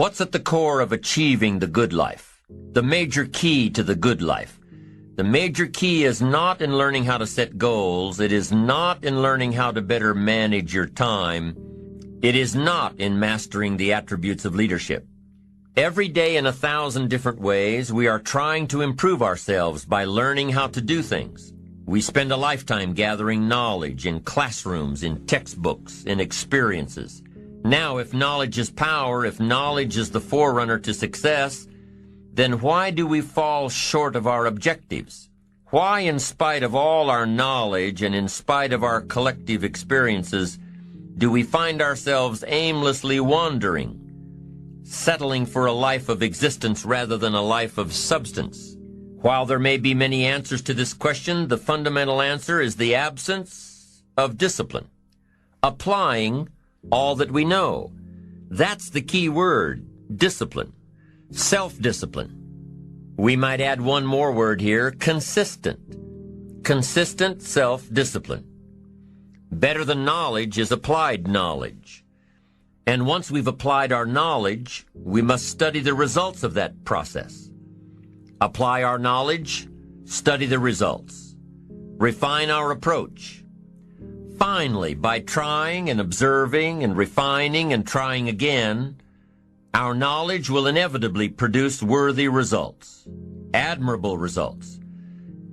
What's at the core of achieving the good life? The major key to the good life. The major key is not in learning how to set goals. It is not in learning how to better manage your time. It is not in mastering the attributes of leadership. Every day in 1,000 different ways, we are trying to improve ourselves by learning how to do things. We spend a lifetime gathering knowledge in classrooms, in textbooks, in experiences. Now, if knowledge is power, if knowledge is the forerunner to success, then why do we fall short of our objectives? Why, in spite of all our knowledge and in spite of our collective experiences, do we find ourselves aimlessly wandering, settling for a life of existence rather than a life of substance? While there may be many answers to this question, the fundamental answer is the absence of discipline. Applying all that we know. That's the key word, discipline. Self-discipline. We might add one more word here, consistent. Consistent self-discipline. Better than knowledge is applied knowledge. And once we've applied our knowledge, we must study the results of that process. Apply our knowledge, study the results. Refine our approach. Finally, by trying and observing and refining and trying again, our knowledge will inevitably produce worthy results, admirable results.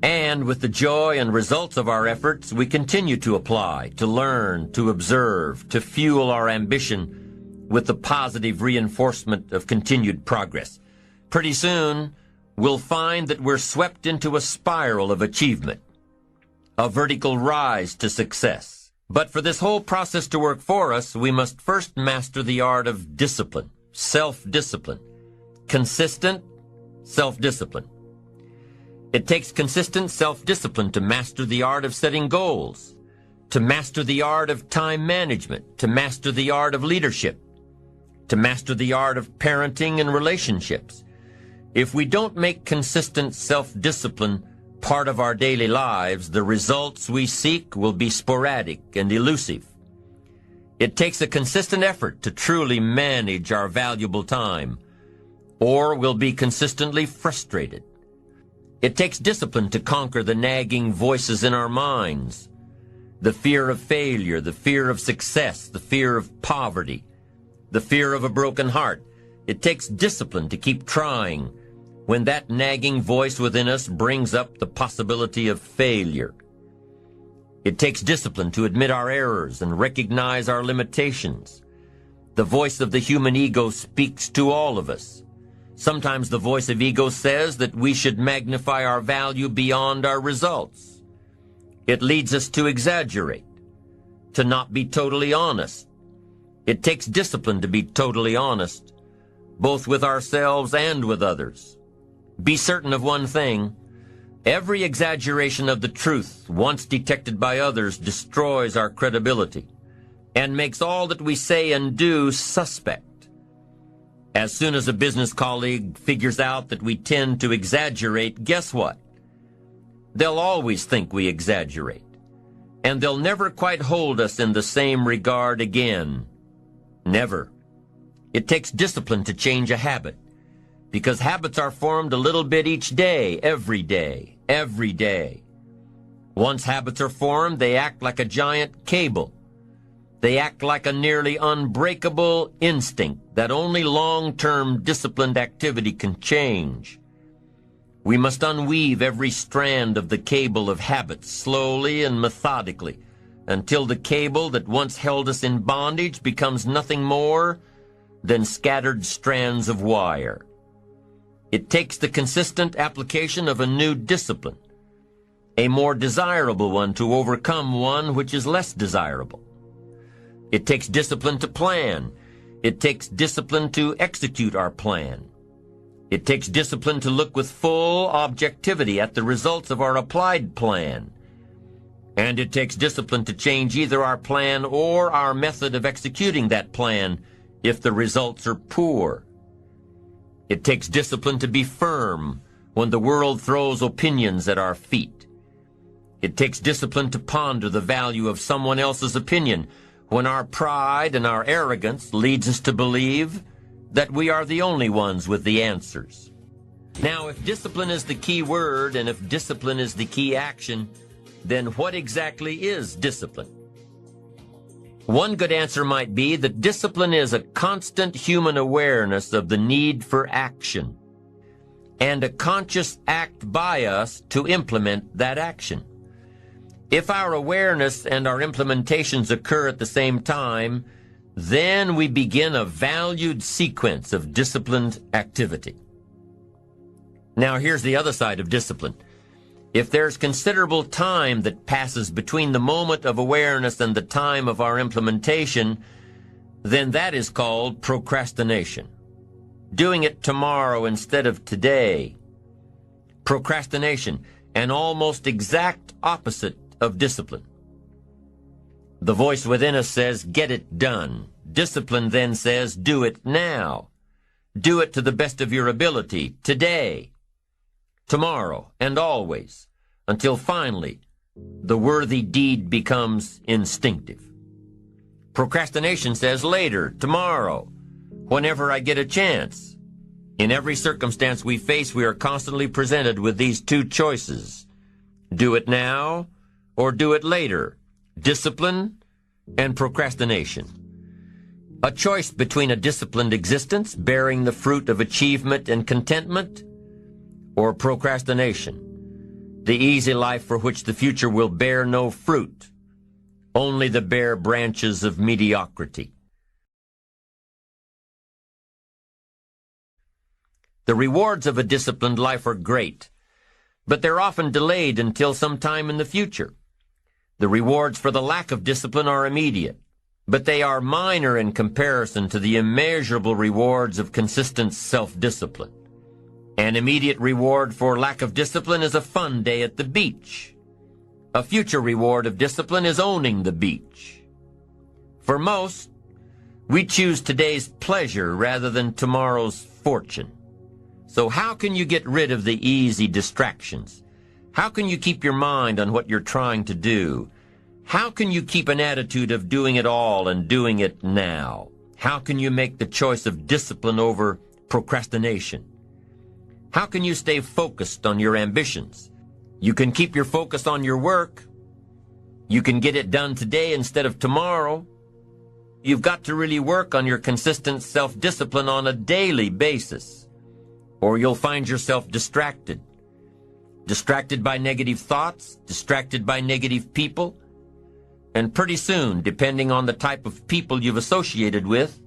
And with the joy and results of our efforts, we continue to apply, to learn, to observe, to fuel our ambition with the positive reinforcement of continued progress. Pretty soon, we'll find that we're swept into a spiral of achievement, a vertical rise to success. But for this whole process to work for us, we must first master the art of discipline, self-discipline, consistent self-discipline. It takes consistent self-discipline to master the art of setting goals, to master the art of time management, to master the art of leadership, to master the art of parenting and relationships. If we don't make consistent self-discipline part of our daily lives, the results we seek will be sporadic and elusive. It takes a consistent effort to truly manage our valuable time, or we'll be consistently frustrated. It takes discipline to conquer the nagging voices in our minds, the fear of failure, the fear of success, the fear of poverty, the fear of a broken heart. It takes discipline to keep trying when that nagging voice within us brings up the possibility of failure. It takes discipline to admit our errors and recognize our limitations. The voice of the human ego speaks to all of us. Sometimes the voice of ego says that we should magnify our value beyond our results. It leads us to exaggerate, to not be totally honest. It takes discipline to be totally honest, both with ourselves and with others. Be certain of one thing: every exaggeration of the truth, once detected by others, destroys our credibility and makes all that we say and do suspect. As soon as a business colleague figures out that we tend to exaggerate, guess what? They'll always think we exaggerate, and they'll never quite hold us in the same regard again. Never. It takes discipline to change a habit, because habits are formed a little bit each day, every day, every day. Once habits are formed, they act like a giant cable. They act like a nearly unbreakable instinct that only long-term disciplined activity can change. We must unweave every strand of the cable of habits slowly and methodically until the cable that once held us in bondage becomes nothing more than scattered strands of wire. It takes the consistent application of a new discipline, a more desirable one, to overcome one which is less desirable. It takes discipline to plan. It takes discipline to execute our plan. It takes discipline to look with full objectivity at the results of our applied plan. And it takes discipline to change either our plan or our method of executing that plan if the results are poor. It takes discipline to be firm when the world throws opinions at our feet. It takes discipline to ponder the value of someone else's opinion when our pride and our arrogance leads us to believe that we are the only ones with the answers. Now, if discipline is the key word, and if discipline is the key action, then what exactly is discipline? One good answer might be that discipline is a constant human awareness of the need for action, and a conscious act by us to implement that action. If our awareness and our implementations occur at the same time, then we begin a valued sequence of disciplined activity. Now, here's the other side of discipline. If there's considerable time that passes between the moment of awareness and the time of our implementation, then that is called procrastination. Doing it tomorrow instead of today. Procrastination, an almost exact opposite of discipline. The voice within us says, get it done. Discipline then says, do it now. Do it to the best of your ability, today, tomorrow, and always, until finally the worthy deed becomes instinctive. Procrastination says later, tomorrow, whenever I get a chance. In every circumstance we face, we are constantly presented with these two choices. Do it now or do it later. Discipline and procrastination. A choice between a disciplined existence bearing the fruit of achievement and contentment, or procrastination, the easy life for which the future will bear no fruit, only the bare branches of mediocrity. The rewards of a disciplined life are great, but they're often delayed until some time in the future. The rewards for the lack of discipline are immediate, but they are minor in comparison to the immeasurable rewards of consistent self-discipline. An immediate reward for lack of discipline is a fun day at the beach. A future reward of discipline is owning the beach. For most, we choose today's pleasure rather than tomorrow's fortune. So how can you get rid of the easy distractions? How can you keep your mind on what you're trying to do? How can you keep an attitude of doing it all and doing it now? How can you make the choice of discipline over procrastination? How can you stay focused on your ambitions? You can keep your focus on your work. You can get it done today instead of tomorrow. You've got to really work on your consistent self-discipline on a daily basis, or you'll find yourself distracted. Distracted by negative thoughts, distracted by negative people, and pretty soon, depending on the type of people you've associated with,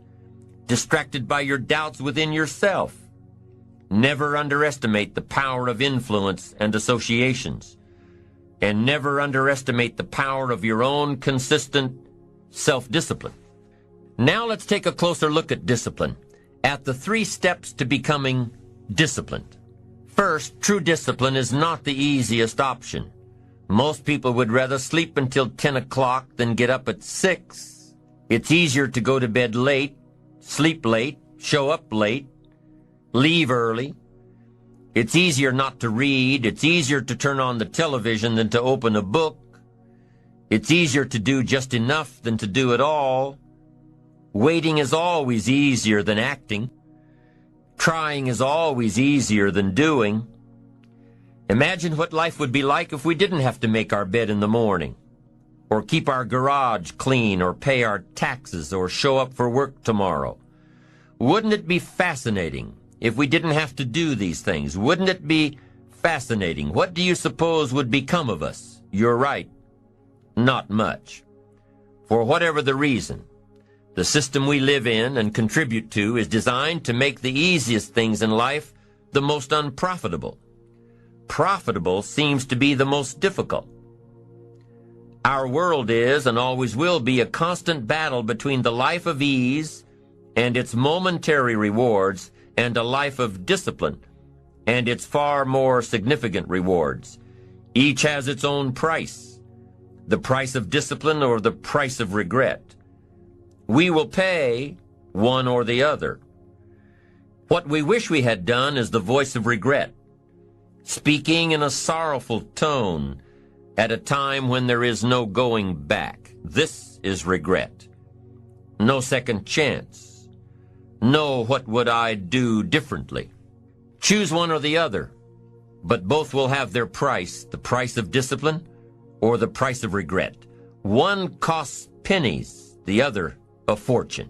distracted by your doubts within yourself. Never underestimate the power of influence and associations, and never underestimate the power of your own consistent self-discipline. Now let's take a closer look at discipline, at the 3 steps to becoming disciplined. First, true discipline is not the easiest option. Most people would rather sleep until 10 o'clock than get up at 6. It's easier to go to bed late, sleep late, show up late, leave early. It's easier not to read. It's easier to turn on the television than to open a book. It's easier to do just enough than to do it all. Waiting is always easier than acting. Trying is always easier than doing. Imagine what life would be like if we didn't have to make our bed in the morning, or keep our garage clean, or pay our taxes, or show up for work tomorrow. Wouldn't it be fascinating if we didn't have to do these things? Wouldn't it be fascinating? What do you suppose would become of us? You're right, not much. For whatever the reason, the system we live in and contribute to is designed to make the easiest things in life the most unprofitable. Profitable seems to be the most difficult. Our world is and always will be a constant battle between the life of ease and its momentary rewards and a life of discipline and its far more significant rewards. Each has its own price, the price of discipline or the price of regret. We will pay one or the other. What we wish we had done is the voice of regret, speaking in a sorrowful tone at a time when there is no going back. This is regret. No second chance. No, what would I do differently? Choose one or the other, but both will have their price, the price of discipline or the price of regret. One costs pennies, the other a fortune.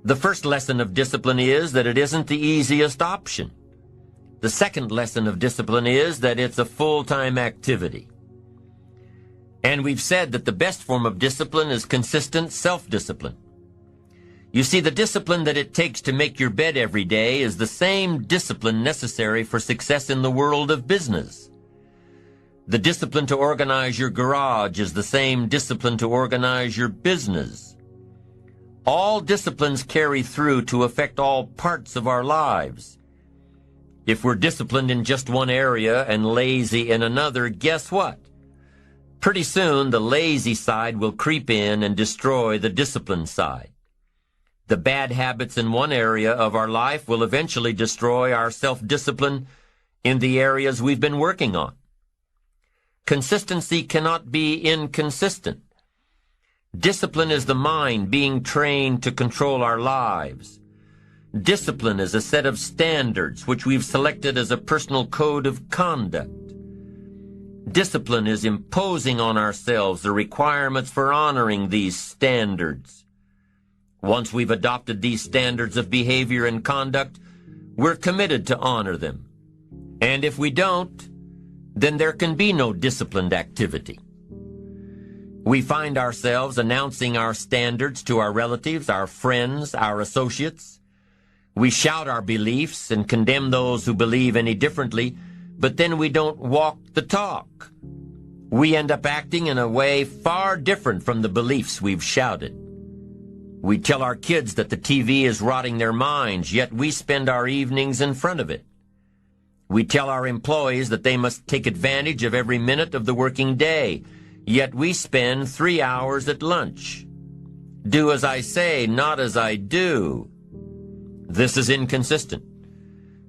The first lesson of discipline is that it isn't the easiest option. The second lesson of discipline is that it's a full-time activity. And we've said that the best form of discipline is consistent self-discipline. You see, the discipline that it takes to make your bed every day is the same discipline necessary for success in the world of business. The discipline to organize your garage is the same discipline to organize your business. All disciplines carry through to affect all parts of our lives. If we're disciplined in just one area and lazy in another, guess what? Pretty soon, the lazy side will creep in and destroy the disciplined side. The bad habits in one area of our life will eventually destroy our self-discipline in the areas we've been working on. Consistency cannot be inconsistent. Discipline is the mind being trained to control our lives. Discipline is a set of standards which we've selected as a personal code of conduct. Discipline is imposing on ourselves the requirements for honoring these standards. Once we've adopted these standards of behavior and conduct, we're committed to honor them. And if we don't, then there can be no disciplined activity. We find ourselves announcing our standards to our relatives, our friends, our associates. We shout our beliefs and condemn those who believe any differently, but then we don't walk the talk. We end up acting in a way far different from the beliefs we've shouted. We tell our kids that the TV is rotting their minds, yet we spend our evenings in front of it. We tell our employees that they must take advantage of every minute of the working day, yet we spend 3 hours at lunch. Do as I say, not as I do. This is inconsistent.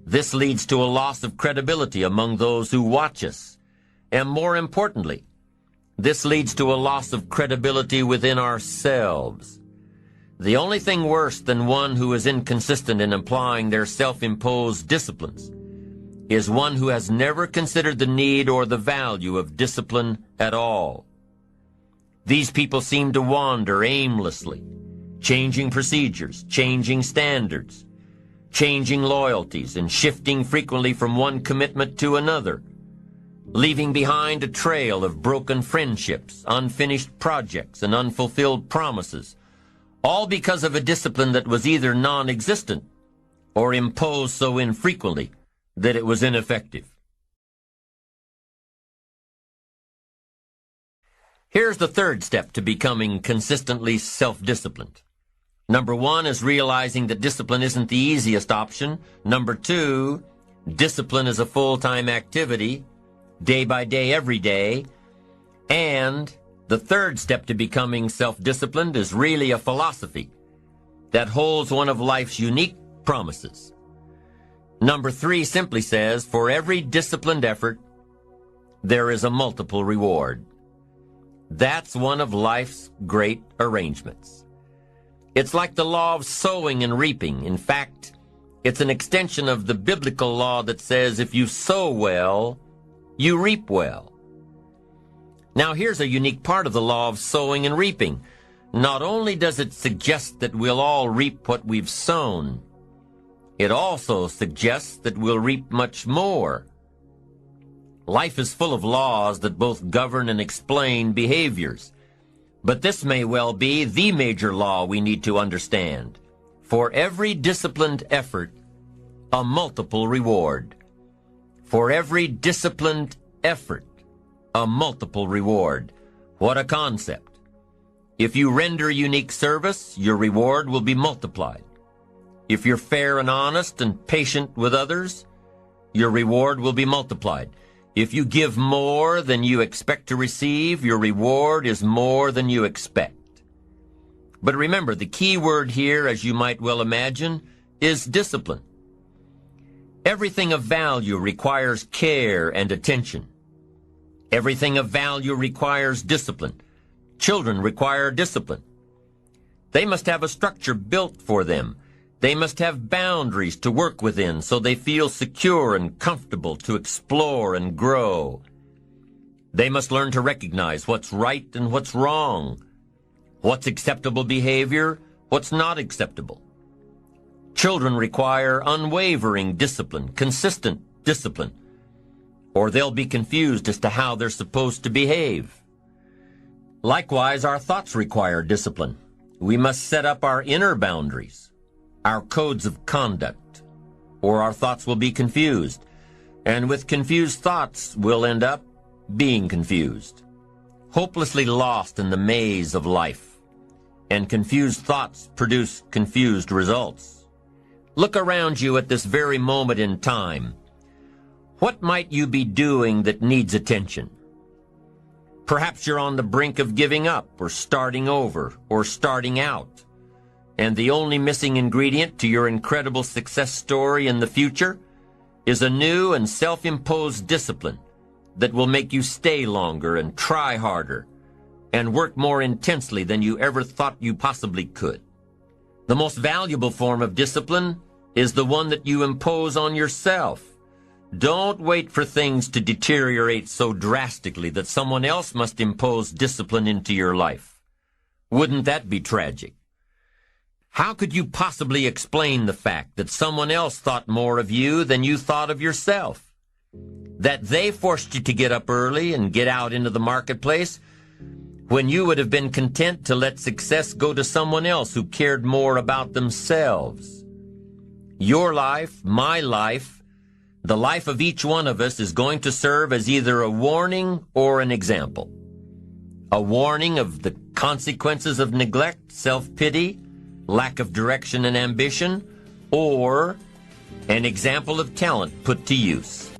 This leads to a loss of credibility among those who watch us. And more importantly, this leads to a loss of credibility within ourselves. The only thing worse than one who is inconsistent in applying their self-imposed disciplines is one who has never considered the need or the value of discipline at all. These people seem to wander aimlessly, changing procedures, changing standards, changing loyalties, and shifting frequently from one commitment to another, leaving behind a trail of broken friendships, unfinished projects, and unfulfilled promises, all because of a discipline that was either non-existent or imposed so infrequently that it was ineffective. Here's the third step to becoming consistently self-disciplined. Number 1 is realizing that discipline isn't the easiest option. Number 2, discipline is a full-time activity, day by day, every day. And the third step to becoming self-disciplined is really a philosophy that holds one of life's unique promises. Number 3 simply says, for every disciplined effort, there is a multiple reward. That's one of life's great arrangements. It's like the law of sowing and reaping. In fact, it's an extension of the biblical law that says if you sow well, you reap well. Now here's a unique part of the law of sowing and reaping. Not only does it suggest that we'll all reap what we've sown, it also suggests that we'll reap much more. Life is full of laws that both govern and explain behaviors. But this may well be the major law we need to understand. For every disciplined effort, a multiple reward. For every disciplined effort, a multiple reward. What a concept. If you render unique service, your reward will be multiplied. If you're fair and honest and patient with others, your reward will be multiplied. If you give more than you expect to receive, your reward is more than you expect. But remember, the key word here, as you might well imagine, is discipline. Everything of value requires care and attention. Everything of value requires discipline. Children require discipline. They must have a structure built for them. They must have boundaries to work within so they feel secure and comfortable to explore and grow. They must learn to recognize what's right and what's wrong, what's acceptable behavior, what's not acceptable. Children require unwavering discipline, consistent discipline, or they'll be confused as to how they're supposed to behave. Likewise, our thoughts require discipline. We must set up our inner boundaries, our codes of conduct, or our thoughts will be confused. And with confused thoughts, we'll end up being confused, hopelessly lost in the maze of life. And confused thoughts produce confused results. Look around you at this very moment in time. What might you be doing that needs attention? Perhaps you're on the brink of giving up, or starting over, or starting out. And the only missing ingredient to your incredible success story in the future is a new and self-imposed discipline that will make you stay longer and try harder and work more intensely than you ever thought you possibly could. The most valuable form of discipline is the one that you impose on yourself. Don't wait for things to deteriorate so drastically that someone else must impose discipline into your life. Wouldn't that be tragic? How could you possibly explain the fact that someone else thought more of you than you thought of yourself? That they forced you to get up early and get out into the marketplace when you would have been content to let success go to someone else who cared more about themselves. Your life, my life, the life of each one of us is going to serve as either a warning or an example. A warning of the consequences of neglect, self-pity, lack of direction and ambition, or an example of talent put to use.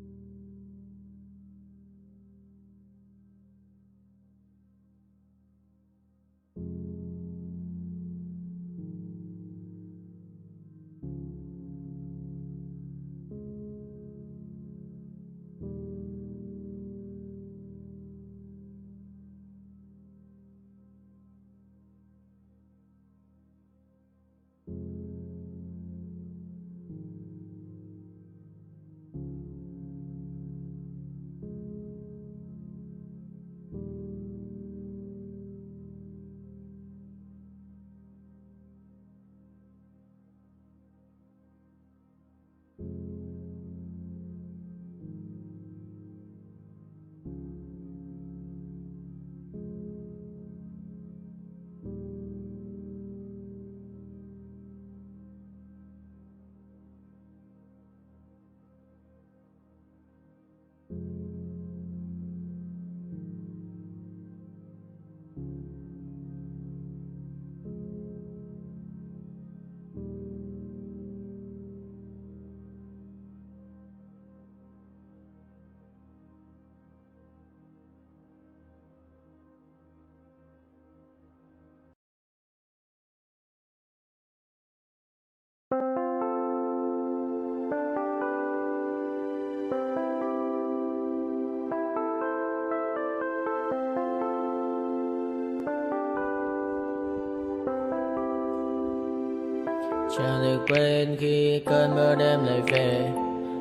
Chẳng được quên khi cơn mưa đêm lại về.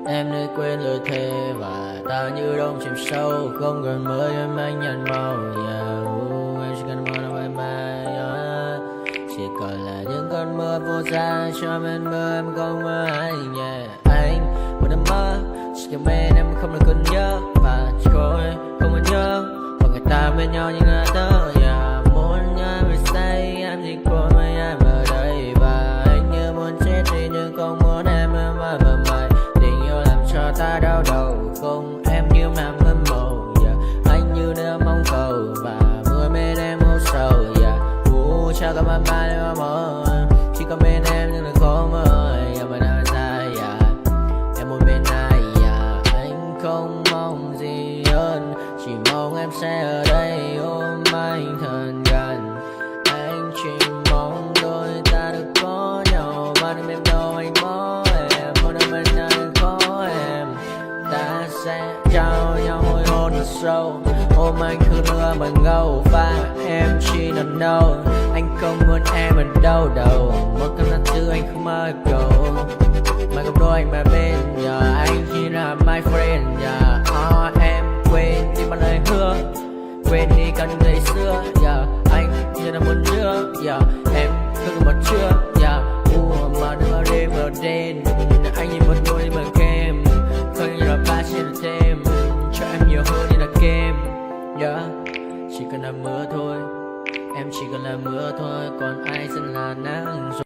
Em đã quên lời thề và ta như đông chìm sâu. Không còn mơ em anh nhận màu. Em chỉ cần mơ đâu bye bye. Chỉ còn là những cơn mưa vô giá. Cho bên mơ em không mơ hay nhẹ. Anh vẫn đang mơ. Chỉ cần bên em không được cần nhớ. Và chỉ có em không còn nhớ. Và người ta bên nhau như là tớ. Muốn nhớ về say em chỉ có mấy em ở đây. Và anh như muốn chết đi nhưng không muốn em mơ mày. Tình yêu làm cho ta đau đầu. Không em như mà mơ mộng. Anh như đang mong cầu. Và mưa bên em ngô sầu. Chào các bạn ba để mơ. Chỉ có bên em nhưng là khó mơ. Em vẫn đang dài. Em muốn bên ai. Anh không mong gì hơn. Chỉ mong em sẽ ở đây ôm anh thật gần. Anh chỉ mong đôi ta được có nhau. Và đừng em đâu anh có em. Muốn ở bên anh có em. Ta sẽ trao nhau môi hôn thật sâu. Ôm anh cứ nữa bằng ngâu. Và em chỉ nằm đâu. Anh không muốn em ở đâu đâu, một cơn năm thứ anh không mơ cầu. Mà không đôi anh mà bên giờ anh chỉ là my friend. Em quên đi bao lời hứa, quên đi cần ngày xưa. Anh chỉ là một đứa, em cứ một chưa. Mà đưa đêm ở đêm, anh nhìn một đôi bằng kem, không như là ba trên thêm, cho em nhiều hơn như là kem. Chỉ cần là mưa thôi, em chỉ cần là mưa thôi, còn ai sẽ là nắng rồi.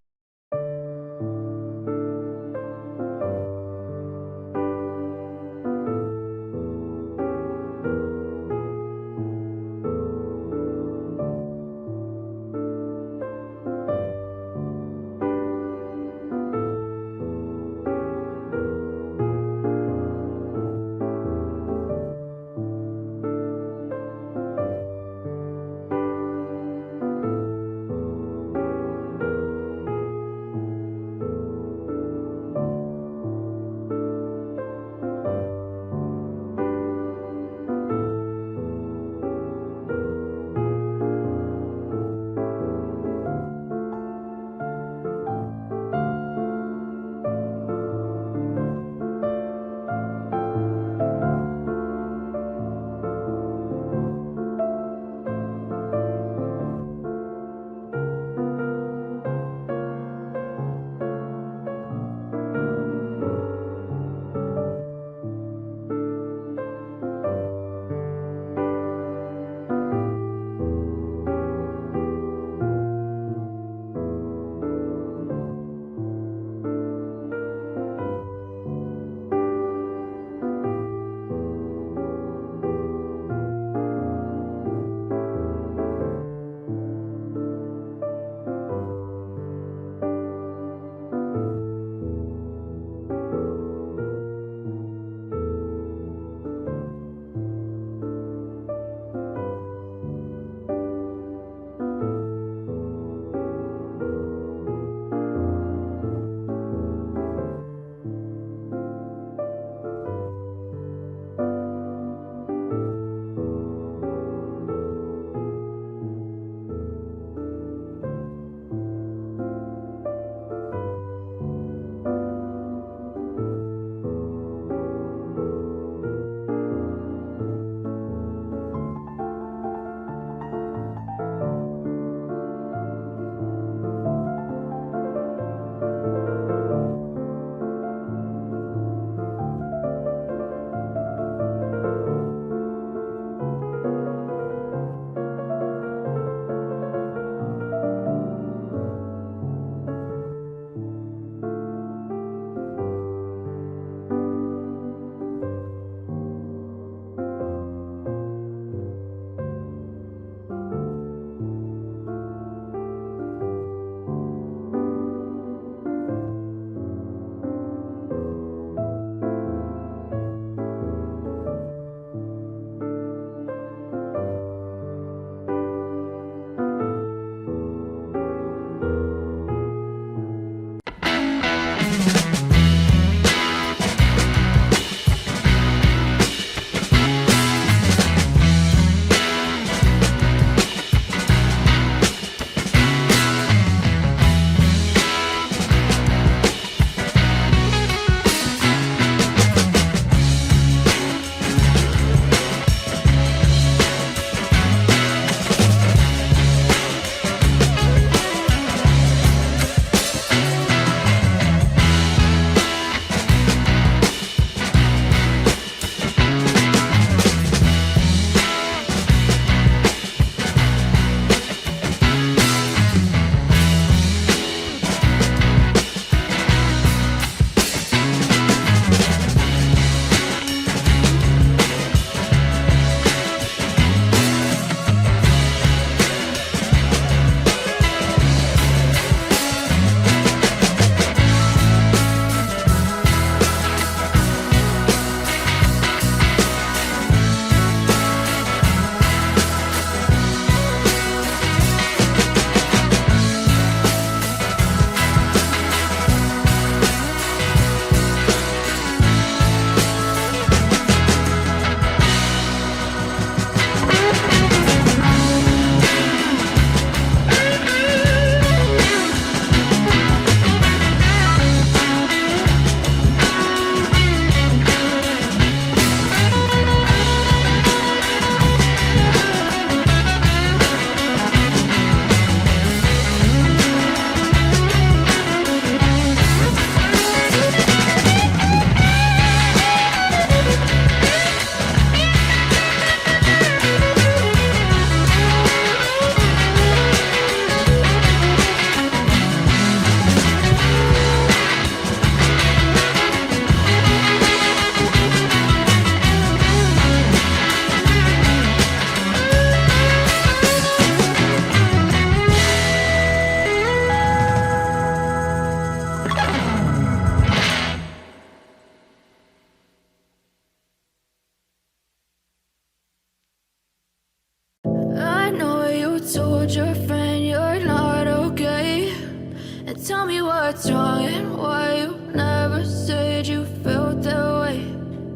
tell me what's wrong and why you never said you felt that way.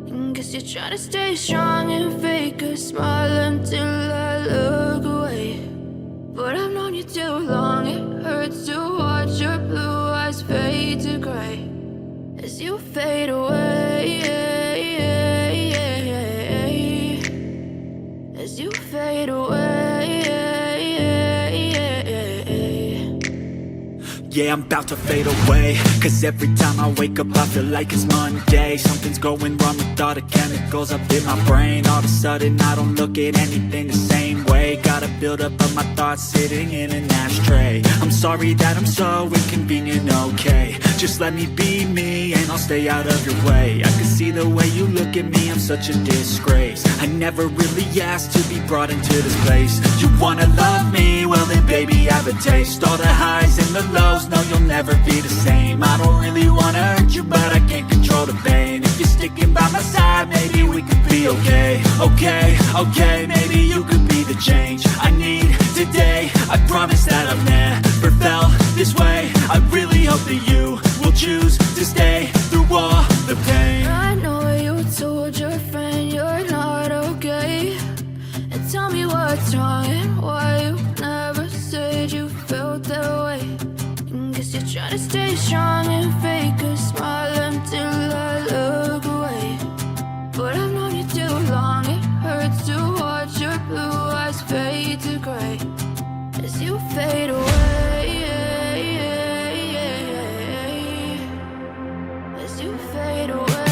And guess you're trying to stay strong and fake a smile until I look away. But I've known you too long, it hurts to watch your blue eyes fade to gray as you fade away, as you fade away. Yeah, I'm about to fade away, cause every time I wake up I feel like it's Monday. Something's going wrong with all the chemicals up in my brain. All of a sudden I don't look at anything the same way. Got a buildup of my thoughts sitting in an ashtray. I'm sorry that I'm so inconvenient, okay. Just let me be me and I'll stay out of your way. I can see the way you look at me, I'm such a disgrace. I never really asked to be brought into this place. You wanna love me? Well then baby have a taste. All the highs and the lows, no you'll never be the same. I don't really wanna hurt you but I can't control the pain. If you're sticking by my side maybe we could be okay. Okay, maybe you could be the change I need today. I promise that I've never felt this way. I really hope that you will choose to stay through all the pain. I know you told your friend you're not okay, and tell me what's wrong and why you never said you felt that way. And guess you're trying to stay strong and fake a smile until I look away. But I've known you too long, it hurts to watch your blue eyes fade to gray as you fade away, as you fade away.